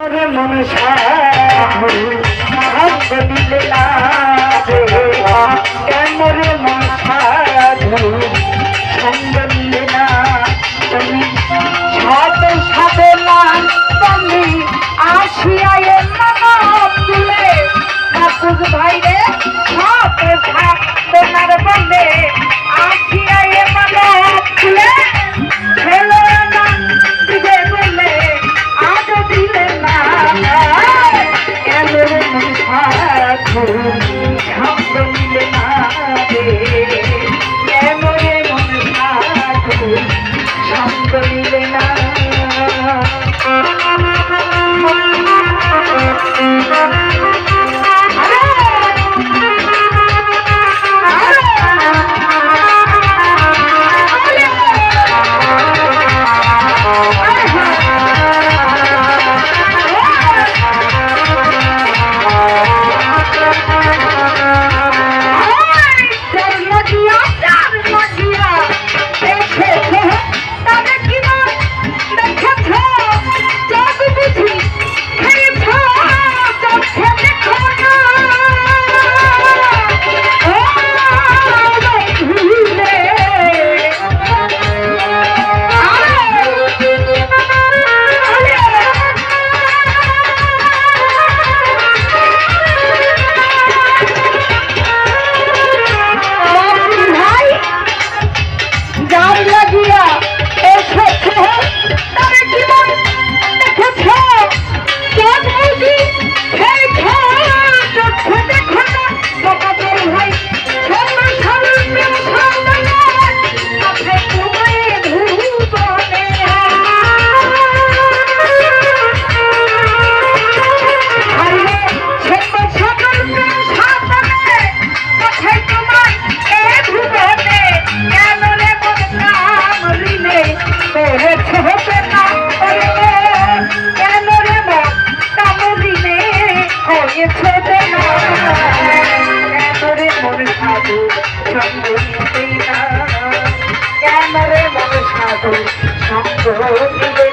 মন সাধু সঙ্গ দিলে না কেমন মন সাধু সঙ্গ দিলে না তুমি সাথে সাথে না তুমি আসিয়া তুলে কাকুর ভাইরে সাথে সাথে নার বলে আসিয়া তুলে খেলো না দিবে বলে আজ দিলে না কেমন মন সাধু সঙ্গ দিলে না কেমন মন সাধু সঙ্গ দিলে না সঙ্গ দিলে